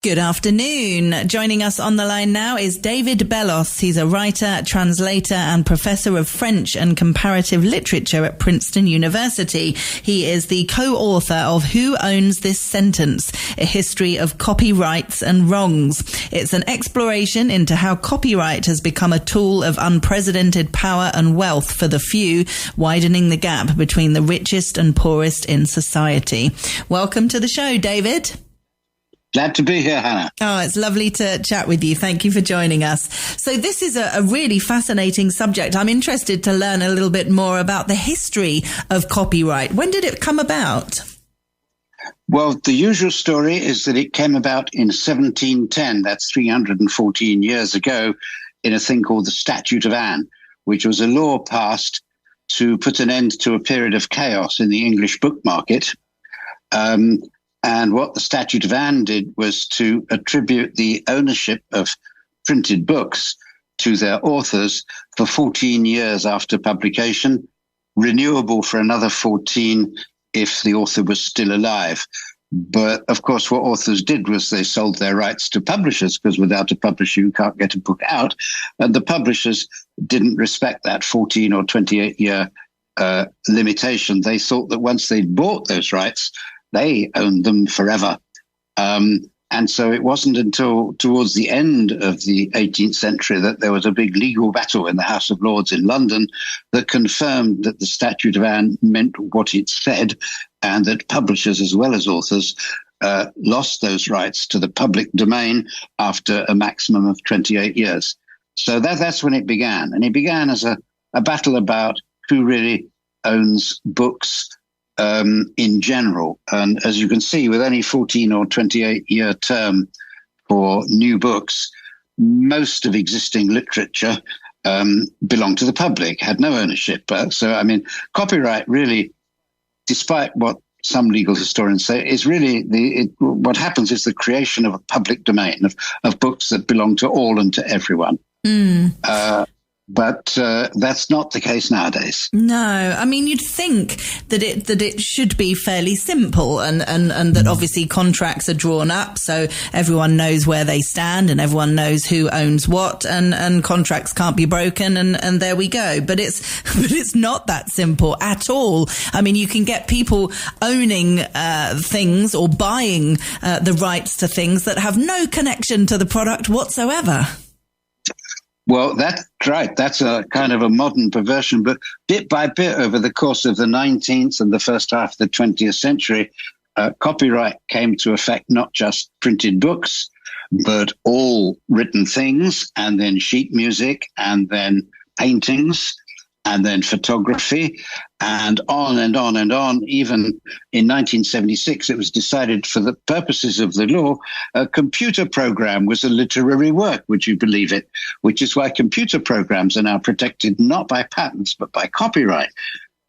Good afternoon. Joining us on the line now is David Bellos. He's a writer, translator and professor of French and comparative literature at Princeton University. He is the co-author of Who Owns This Sentence? A History of Copyrights and Wrongs. It's an exploration into how copyright has become a tool of unprecedented power and wealth for the few, widening the gap between the richest and poorest in society. Welcome to the show, David. Glad to be here, Hannah. Oh, it's lovely to chat with you. Thank you for joining us. So this is a really fascinating subject. I'm interested to learn a little bit more about the history of copyright. When did it come about? Well, the usual story is that it came about in 1710. That's 314 years ago, in a thing called the Statute of Anne, which was a law passed to put an end to a period of chaos in the English book market. And what the Statute of Anne did was to attribute the ownership of printed books to their authors for 14 years after publication, renewable for another 14 if the author was still alive. But, of course, what authors did was they sold their rights to publishers, because without a publisher, you can't get a book out. And the publishers didn't respect that 14 or 28-year limitation. They thought that once they'd bought those rights, they owned them forever. And so it wasn't until towards the end of the 18th century that there was a big legal battle in the House of Lords in London that confirmed that the Statute of Anne meant what it said, and that publishers as well as authors lost those rights to the public domain after a maximum of 28 years. So that's when it began. And it began as a battle about who really owns books in general. And as you can see, with only 14 or 28-year term for new books, most of existing literature belonged to the public, had no ownership. So, I mean, copyright really, despite what some legal historians say, is really what happens is the creation of a public domain of books that belong to all and to everyone. But that's not the case nowadays. No, I mean, you'd think that it should be fairly simple, and that obviously contracts are drawn up so everyone knows where they stand and everyone knows who owns what, and contracts can't be broken, and there we go. But it's not that simple at all. I mean, you can get people owning things or buying the rights to things that have no connection to the product whatsoever. Well, that's right. That's a kind of a modern perversion. But bit by bit, over the course of the 19th and the first half of the 20th century, copyright came to affect not just printed books, but all written things, and then sheet music, and then paintings, and then photography, and on and on and on. Even in 1976, it was decided for the purposes of the law, a computer program was a literary work, would you believe it? Which is why computer programs are now protected not by patents, but by copyright.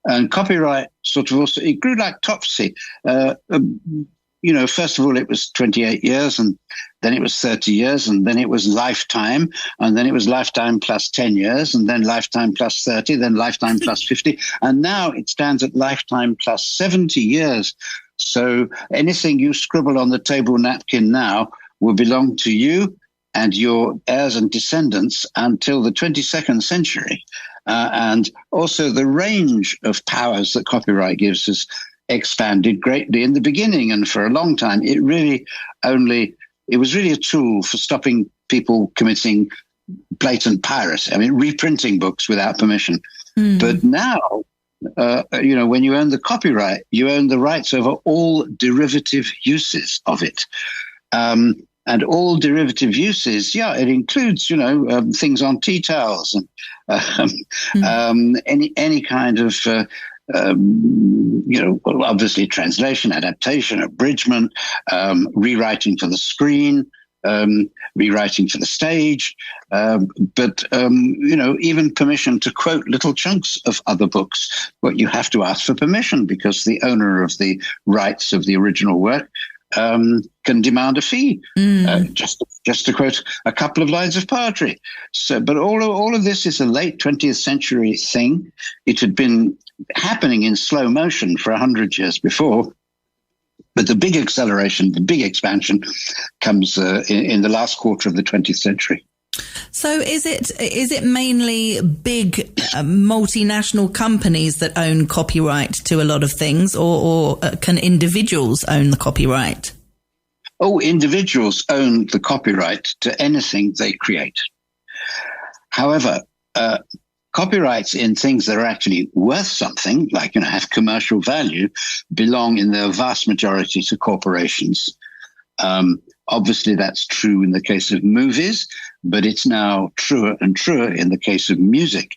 And copyright sort of also, it grew like topsy. First of all, it was 28 years, and then it was 30 years, and then it was lifetime, and then it was lifetime plus 10 years, and then lifetime plus 30, then lifetime plus 50, and now it stands at lifetime plus 70 years. So anything you scribble on the table napkin now will belong to you and your heirs and descendants until the 22nd century. And also the range of powers that copyright gives us expanded greatly in the beginning, and for a long time it was really a tool for stopping people committing blatant piracy. I mean, reprinting books without permission. But now, when you own the copyright, you own the rights over all derivative uses of it. And all derivative uses, it includes, things on tea towels and any kind of obviously translation, adaptation, abridgment, rewriting for the screen, rewriting for the stage, but even permission to quote little chunks of other books. But you have to ask for permission, because the owner of the rights of the original work can demand a fee just to quote a couple of lines of poetry. So, but all of this is a late 20th century thing. It had been happening in slow motion for 100 years before. But the big acceleration, the big expansion comes in the last quarter of the 20th century. So is it mainly big multinational companies that own copyright to a lot of things, or can individuals own the copyright? Oh, individuals own the copyright to anything they create. However, copyrights in things that are actually worth something, like have commercial value, belong in their vast majority to corporations. Obviously, that's true in the case of movies, but it's now truer and truer in the case of music,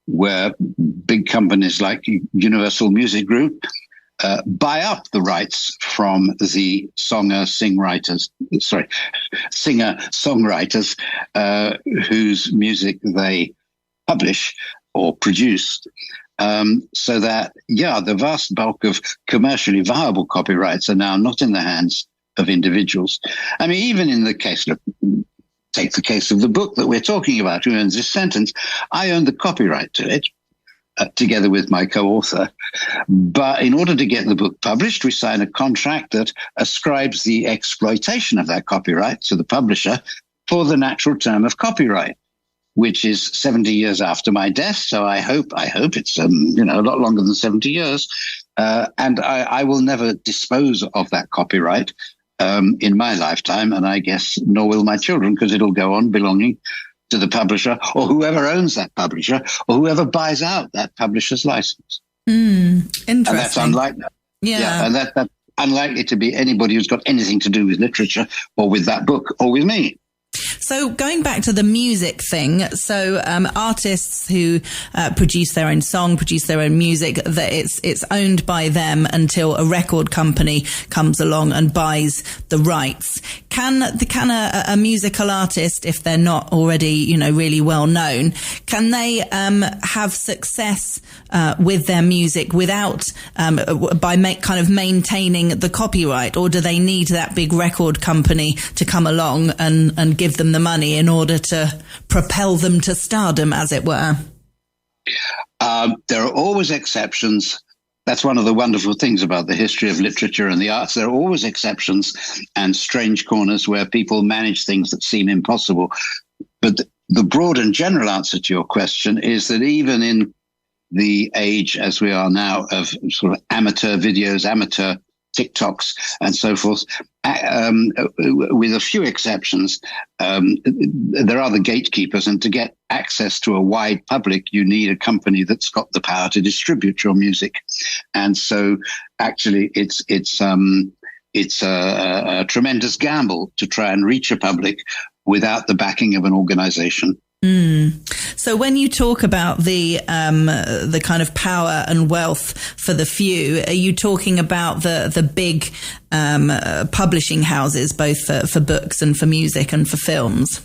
where big companies like Universal Music Group buy up the rights from the singer-songwriters whose music they publish or produce. So that, the vast bulk of commercially viable copyrights are now not in the hands of individuals. I mean, even in the case, take the case of the book that we're talking about, Who Owns This Sentence? I own the copyright to it, together with my co-author. But in order to get the book published, we sign a contract that ascribes the exploitation of that copyright to the publisher for the natural term of copyright, which is 70 years after my death. So I hope it's a lot longer than 70 years. And I will never dispose of that copyright in my lifetime, and I guess nor will my children, because it'll go on belonging to the publisher or whoever owns that publisher or whoever buys out that publisher's license. Interesting. And that's unlikely. Yeah, and that's unlikely to be anybody who's got anything to do with literature or with that book or with me. So going back to the music thing, so artists who produce their own song, produce their own music, that it's owned by them until a record company comes along and buys the rights. Can a musical artist, if they're not already really well known, can they have success with their music without kind of maintaining the copyright, or do they need that big record company to come along and give them the money in order to propel them to stardom, as it were? There are always exceptions. That's one of the wonderful things about the history of literature and the arts. There are always exceptions and strange corners where people manage things that seem impossible. But the broad and general answer to your question is that even in the age as we are now of sort of amateur videos, amateur TikToks and so forth, with a few exceptions, there are the gatekeepers, and to get access to a wide public, you need a company that's got the power to distribute your music. And so actually it's a tremendous gamble to try and reach a public without the backing of an organization. So when you talk about the kind of power and wealth for the few, are you talking about the big publishing houses, both for books and for music and for films?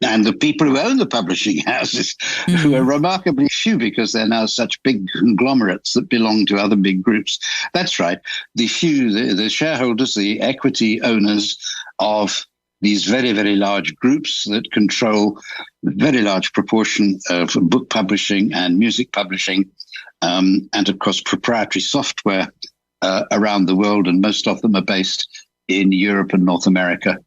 And the people who own the publishing houses, who are remarkably few because they're now such big conglomerates that belong to other big groups. That's right. The few, the shareholders, the equity owners of these very, very large groups that control a very large proportion of book publishing and music publishing, and of course proprietary software around the world, and most of them are based in Europe and North America.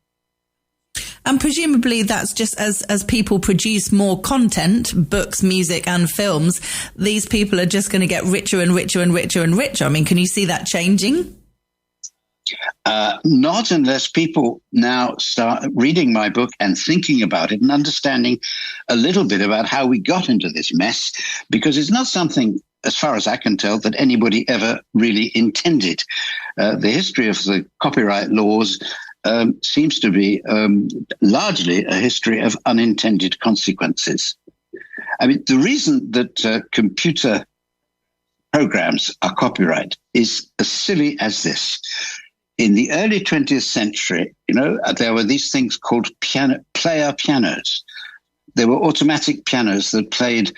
And presumably that's just as people produce more content, books, music and films, these people are just going to get richer and richer and richer and richer. I mean, can you see that changing? Not unless people now start reading my book and thinking about it and understanding a little bit about how we got into this mess, because it's not something, as far as I can tell, that anybody ever really intended. The history of the copyright laws seems to be largely a history of unintended consequences. I mean, the reason that computer programs are copyright is as silly as this. In the early 20th century, there were these things called player pianos. They were automatic pianos that played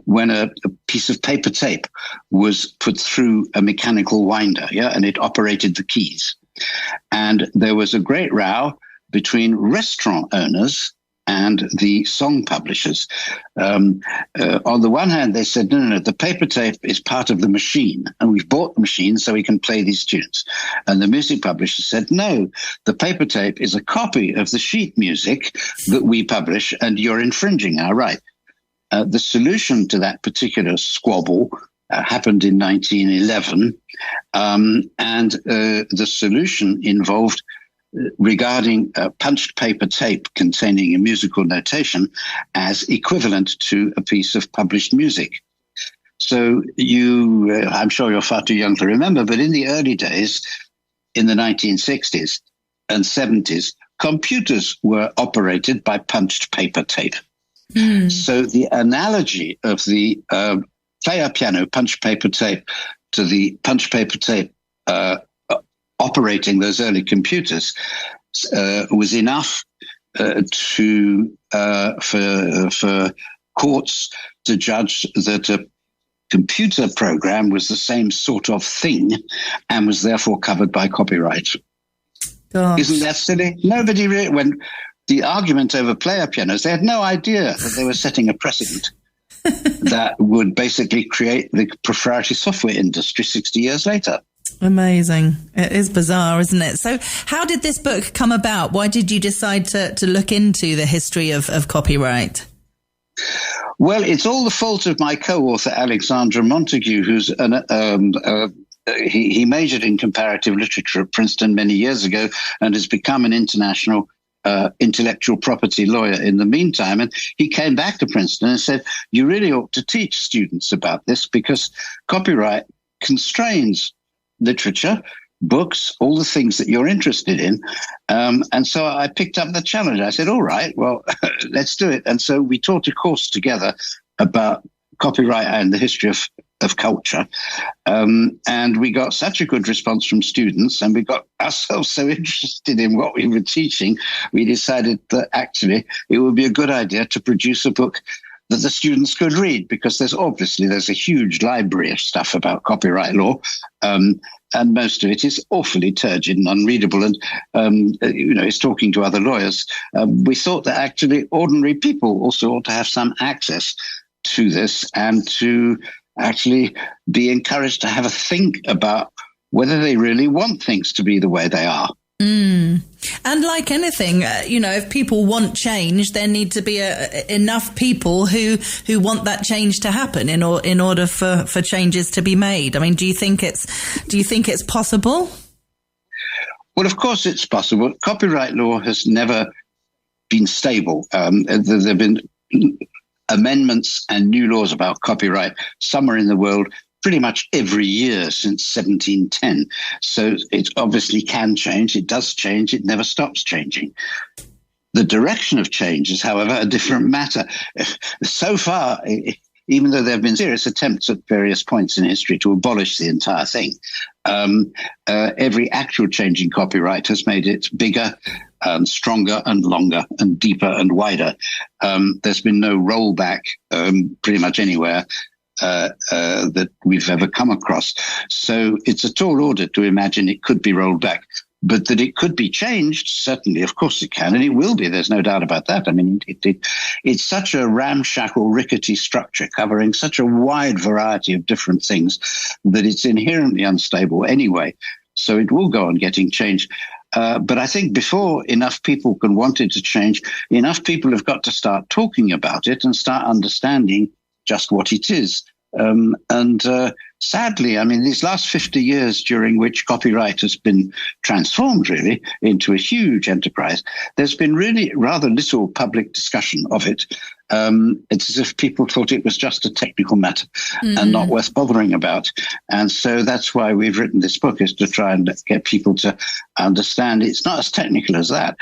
when a piece of paper tape was put through a mechanical winder, and it operated the keys. And there was a great row between restaurant owners and the song publishers. On the one hand, they said, no, the paper tape is part of the machine, and we've bought the machine so we can play these tunes. And the music publishers said, no, the paper tape is a copy of the sheet music that we publish, and you're infringing our right. The solution to that particular squabble happened in 1911, and the solution involved regarding punched paper tape containing a musical notation as equivalent to a piece of published music. So I'm sure you're far too young to remember, but in the early days, in the 1960s and 70s, computers were operated by punched paper tape. So the analogy of the player piano punched paper tape to the punched paper tape operating those early computers was enough for courts to judge that a computer program was the same sort of thing and was therefore covered by copyright. Gosh. Isn't that silly? Nobody really, when the argument over player pianos, they had no idea that they were setting a precedent that would basically create the proprietary software industry 60 years later. Amazing. It is bizarre, isn't it? So how did this book come about? Why did you decide to look into the history of copyright? Well, it's all the fault of my co-author, Alexandra Montague, who's he majored in comparative literature at Princeton many years ago and has become an international intellectual property lawyer in the meantime. And he came back to Princeton and said, you really ought to teach students about this because copyright constrains literature, books, all the things that you're interested in. And so I picked up the challenge. I said, all right, well, let's do it. And so we taught a course together about copyright and the history of culture. And we got such a good response from students, and we got ourselves so interested in what we were teaching, we decided that actually it would be a good idea to produce a book that the students could read, because there's a huge library of stuff about copyright law, and most of it is awfully turgid and unreadable, and it's talking to other lawyers. We thought that actually ordinary people also ought to have some access to this and to actually be encouraged to have a think about whether they really want things to be the way they are. And like anything, if people want change, there need to be enough people who want that change to happen in order for changes to be made. I mean, do you think it's possible? Well, of course it's possible. Copyright law has never been stable. There have been amendments and new laws about copyright somewhere in the world pretty much every year since 1710. So it obviously can change. It does change. It never stops changing. The direction of change is, however, a different matter. So far, even though there have been serious attempts at various points in history to abolish the entire thing, every actual change in copyright has made it bigger, stronger and longer and deeper and wider. There's been no rollback pretty much anywhere that we've ever come across. So it's a tall order to imagine it could be rolled back. But that it could be changed, certainly, of course it can, and it will be. There's no doubt about that. I mean, it's such a ramshackle, rickety structure covering such a wide variety of different things that it's inherently unstable anyway. So it will go on getting changed. But I think before enough people can want it to change, enough people have got to start talking about it and start understanding just what it is. Sadly, I mean, these last 50 years during which copyright has been transformed really into a huge enterprise, there's been really rather little public discussion of it. It's as if people thought it was just a technical matter and not worth bothering about. And so that's why we've written this book, is to try and get people to understand it's not as technical as that.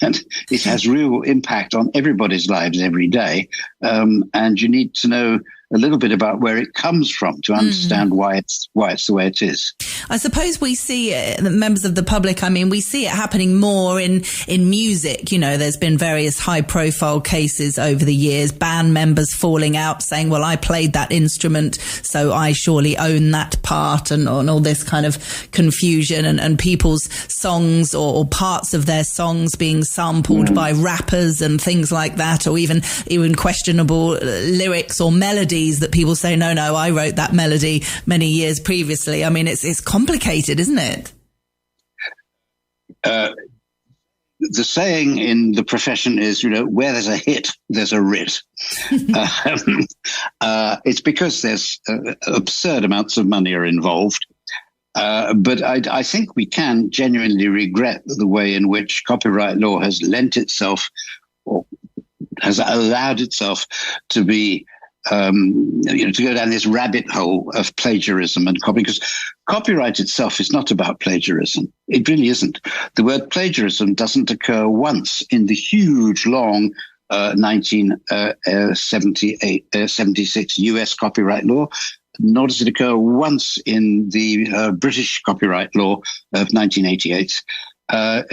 And it has real impact on everybody's lives every day. And you need to know a little bit about where it comes from to understand why it's the way it is. I suppose we see members of the public. I mean, we see it happening more in music. You know, there's been various high profile cases over the years, band members falling out saying, well, I played that instrument, so I surely own that part, and all this kind of confusion, and people's songs or parts of their songs being sampled by rappers and things like that, or even questionable lyrics or melodies that people say, no, I wrote that melody many years previously. I mean, it's complicated, isn't it? The saying in the profession is, where there's a hit, there's a writ. It's because there's absurd amounts of money are involved. But I think we can genuinely regret the way in which copyright law has lent itself, or has allowed itself to be, to go down this rabbit hole of plagiarism and copy, because copyright itself is not about plagiarism. It really isn't. The word plagiarism doesn't occur once in the huge, long 1976 US copyright law, nor does it occur once in the British copyright law of 1988.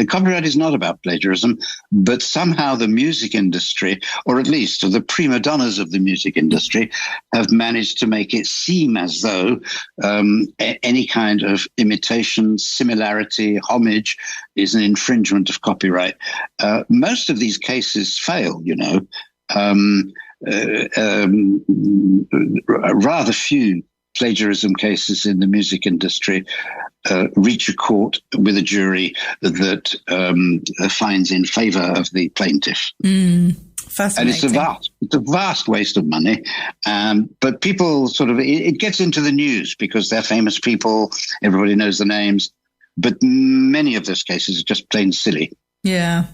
Copyright is not about plagiarism, but somehow the music industry, or at least the prima donnas of the music industry, have managed to make it seem as though any kind of imitation, similarity, homage is an infringement of copyright. Most of these cases fail, rather few plagiarism cases in the music industry reach a court with a jury that finds in favor of the plaintiff. Fascinating. And it's a vast waste of money. But people it gets into the news because they're famous people. Everybody knows the names. But many of those cases are just plain silly. Yeah.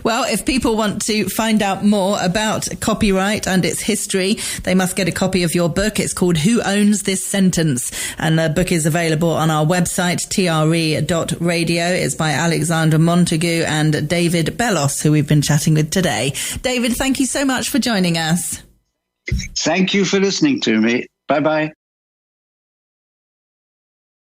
Well, if people want to find out more about copyright and its history, they must get a copy of your book. It's called Who Owns This Sentence? And the book is available on our website, tre.radio. It's by Alexandra Montagu and David Bellos, who we've been chatting with today. David, thank you so much for joining us. Thank you for listening to me. Bye-bye.